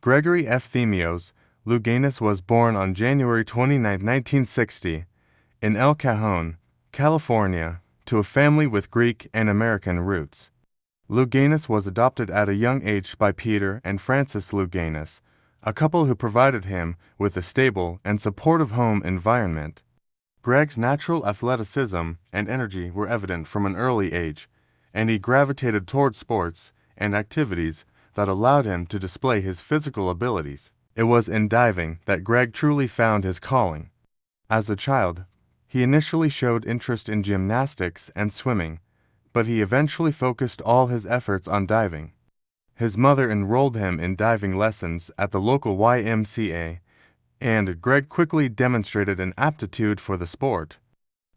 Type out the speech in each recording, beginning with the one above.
Gregory Efthimios, Louganis was born on January 29, 1960, in El Cajon, California, to a family with Greek and American roots. Louganis was adopted at a young age by Peter and Frances Louganis, a couple who provided him with a stable and supportive home environment. Greg's natural athleticism and energy were evident from an early age, and he gravitated toward sports and activities that allowed him to display his physical abilities. It was in diving that Greg truly found his calling. As a child, he initially showed interest in gymnastics and swimming, but he eventually focused all his efforts on diving. His mother enrolled him in diving lessons at the local YMCA, and Greg quickly demonstrated an aptitude for the sport.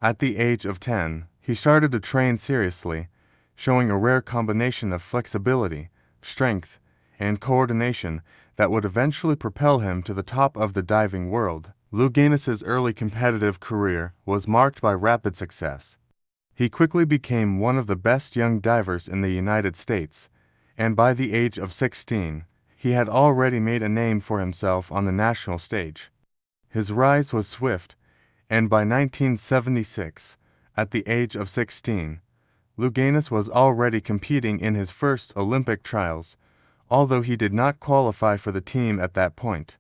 At the age of 10, he started to train seriously, showing a rare combination of flexibility, strength, and coordination that would eventually propel him to the top of the diving world. Louganis' early competitive career was marked by rapid success. He quickly became one of the best young divers in the United States, and by the age of 16, he had already made a name for himself on the national stage. His rise was swift, and by 1976, at the age of 16, Louganis was already competing in his first Olympic trials, although he did not qualify for the team at that point.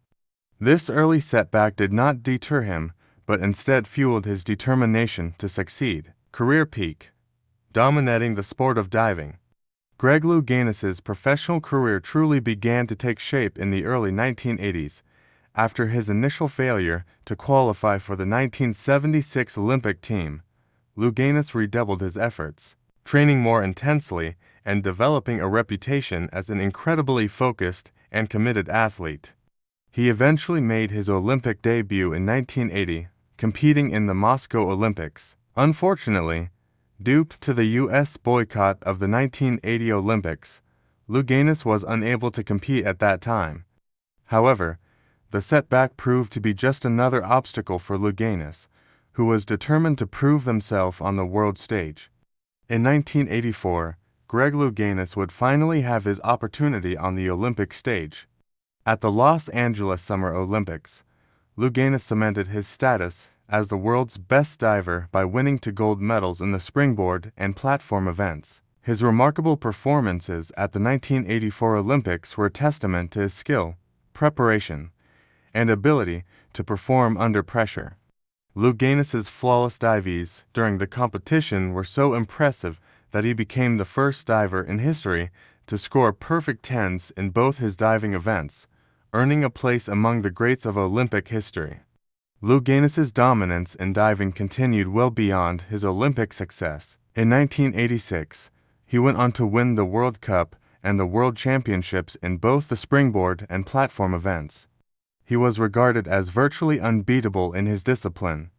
This early setback did not deter him, but instead fueled his determination to succeed. Career peak. Dominating the sport of diving. Greg Louganis' professional career truly began to take shape in the early 1980s, after his initial failure to qualify for the 1976 Olympic team. Louganis redoubled his efforts, training more intensely and developing a reputation as an incredibly focused and committed athlete. He eventually made his Olympic debut in 1980, competing in the Moscow Olympics. Unfortunately, due to the U.S. boycott of the 1980 Olympics, Louganis was unable to compete at that time. However, the setback proved to be just another obstacle for Louganis, who was determined to prove himself on the world stage. In 1984, Greg Louganis would finally have his opportunity on the Olympic stage. At the Los Angeles Summer Olympics, Louganis cemented his status as the world's best diver by winning 2 gold medals in the springboard and platform events. His remarkable performances at the 1984 Olympics were a testament to his skill, preparation, and ability to perform under pressure. Louganis' flawless dives during the competition were so impressive that he became the first diver in history to score perfect tens in both his diving events, earning a place among the greats of Olympic history. Louganis' dominance in diving continued well beyond his Olympic success. In 1986, he went on to win the World Cup and the World Championships in both the springboard and platform events. He was regarded as virtually unbeatable in his discipline.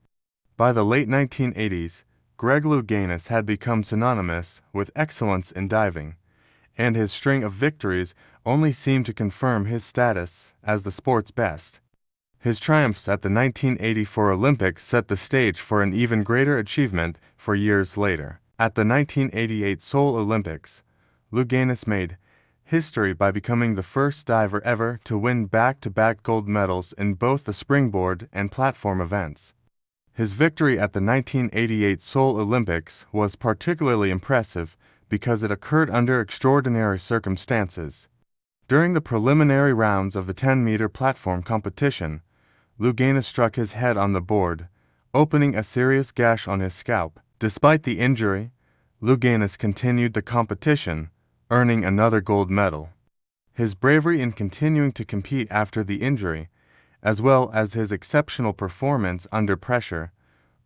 By the late 1980s, Greg Louganis had become synonymous with excellence in diving, and his string of victories only seemed to confirm his status as the sport's best. His triumphs at the 1984 Olympics set the stage for an even greater achievement for years later. At the 1988 Seoul Olympics, Louganis made history by becoming the first diver ever to win back-to-back gold medals in both the springboard and platform events. His victory at the 1988 Seoul Olympics was particularly impressive because it occurred under extraordinary circumstances. During the preliminary rounds of the 10-meter platform competition, Louganis struck his head on the board, opening a serious gash on his scalp. Despite the injury, Louganis continued the competition, earning another gold medal. His bravery in continuing to compete after the injury, as well as his exceptional performance under pressure,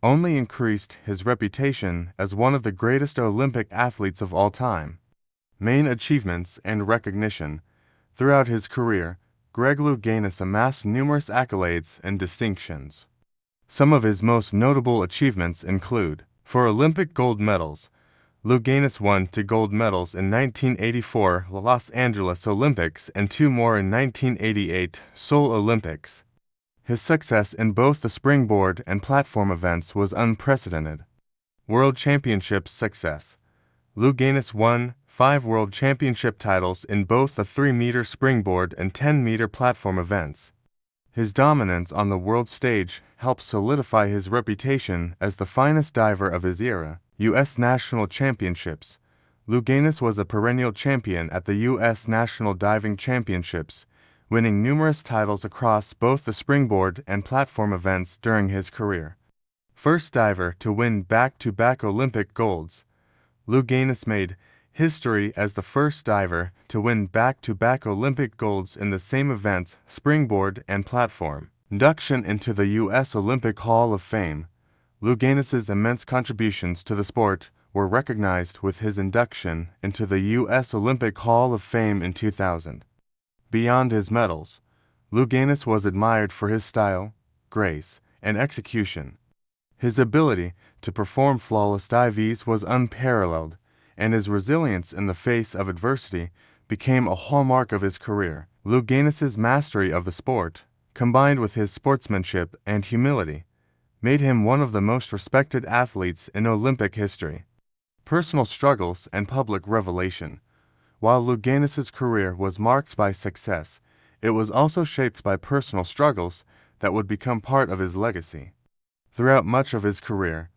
only increased his reputation as one of the greatest Olympic athletes of all time. Main achievements and recognition. Throughout his career, Greg Louganis amassed numerous accolades and distinctions. Some of his most notable achievements include: for Olympic gold medals, Louganis won 2 gold medals in 1984 Los Angeles Olympics and 2 more in 1988 Seoul Olympics. His success in both the springboard and platform events was unprecedented. World Championships success. Louganis won 5 world championship titles in both the 3-meter springboard and 10-meter platform events. His dominance on the world stage helped solidify his reputation as the finest diver of his era. U.S. National Championships. Louganis was a perennial champion at the U.S. National Diving Championships, winning numerous titles across both the springboard and platform events during his career. First diver to win back-to-back Olympic golds. Louganis made history as the first diver to win back-to-back Olympic golds in the same event, springboard and platform. Induction into the U.S. Olympic Hall of Fame. Louganis's immense contributions to the sport were recognized with his induction into the U.S. Olympic Hall of Fame in 2000. Beyond his medals, Louganis was admired for his style, grace, and execution. His ability to perform flawless dives was unparalleled, and his resilience in the face of adversity became a hallmark of his career. Louganis's mastery of the sport, combined with his sportsmanship and humility, made him one of the most respected athletes in Olympic history. Personal struggles and public revelation. While Louganis's career was marked by success, it was also shaped by personal struggles that would become part of his legacy. Throughout much of his career,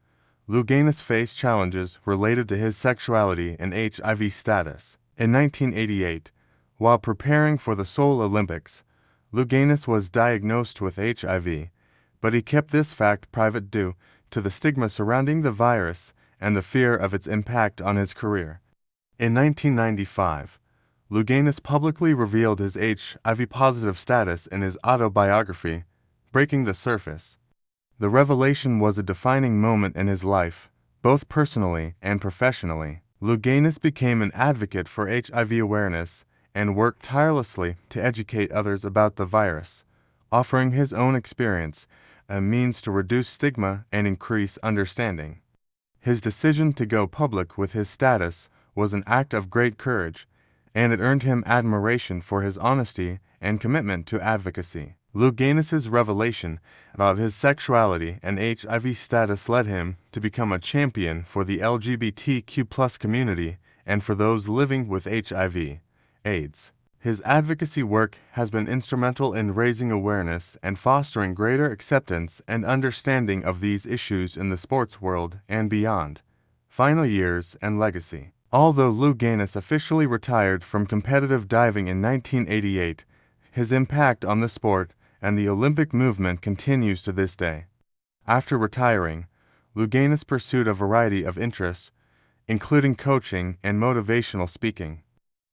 Louganis faced challenges related to his sexuality and HIV status. In 1988, while preparing for the Seoul Olympics, Louganis was diagnosed with HIV, but he kept this fact private due to the stigma surrounding the virus and the fear of its impact on his career. In 1995, Louganis publicly revealed his HIV-positive status in his autobiography, Breaking the Surface. The revelation was a defining moment in his life, both personally and professionally. Louganis became an advocate for HIV awareness and worked tirelessly to educate others about the virus, offering his own experience, a means to reduce stigma and increase understanding. His decision to go public with his status was an act of great courage, and it earned him admiration for his honesty and commitment to advocacy. Louganis's revelation about his sexuality and HIV status led him to become a champion for the LGBTQ+ community and for those living with HIV/AIDS. His advocacy work has been instrumental in raising awareness and fostering greater acceptance and understanding of these issues in the sports world and beyond. Final years and legacy. Although Louganis officially retired from competitive diving in 1988, his impact on the sport and the Olympic movement continues to this day. After retiring, Louganis pursued a variety of interests, including coaching and motivational speaking.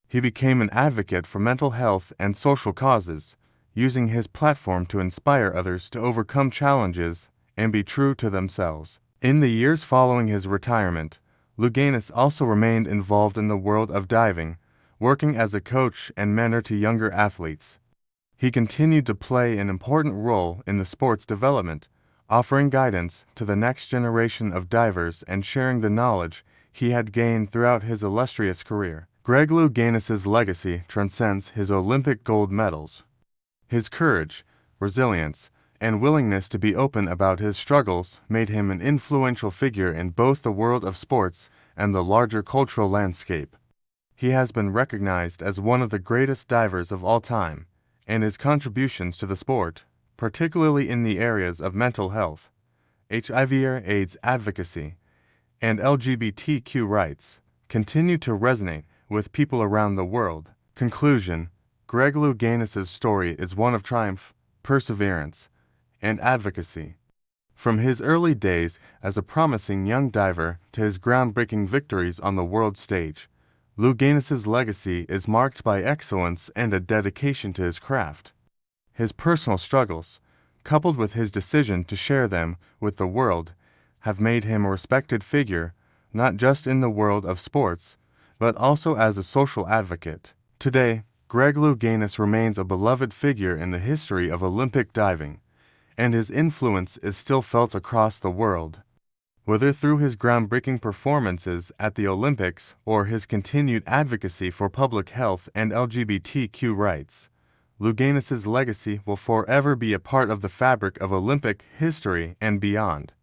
He became an advocate for mental health and social causes, using his platform to inspire others to overcome challenges and be true to themselves. In the years following his retirement, Louganis also remained involved in the world of diving, working as a coach and mentor to younger athletes. He continued to play an important role in the sport's development, offering guidance to the next generation of divers and sharing the knowledge he had gained throughout his illustrious career. Greg Louganis's legacy transcends his Olympic gold medals. His courage, resilience, and willingness to be open about his struggles made him an influential figure in both the world of sports and the larger cultural landscape. He has been recognized as one of the greatest divers of all time, and his contributions to the sport, particularly in the areas of mental health, HIV/AIDS advocacy, and LGBTQ rights, continue to resonate with people around the world. Conclusion: Greg Louganis's story is one of triumph, perseverance, and advocacy. From his early days as a promising young diver to his groundbreaking victories on the world stage, Louganis's legacy is marked by excellence and a dedication to his craft. His personal struggles, coupled with his decision to share them with the world, have made him a respected figure, not just in the world of sports, but also as a social advocate. Today, Greg Louganis remains a beloved figure in the history of Olympic diving, and his influence is still felt across the world. Whether through his groundbreaking performances at the Olympics or his continued advocacy for public health and LGBTQ rights, Louganis's legacy will forever be a part of the fabric of Olympic history and beyond.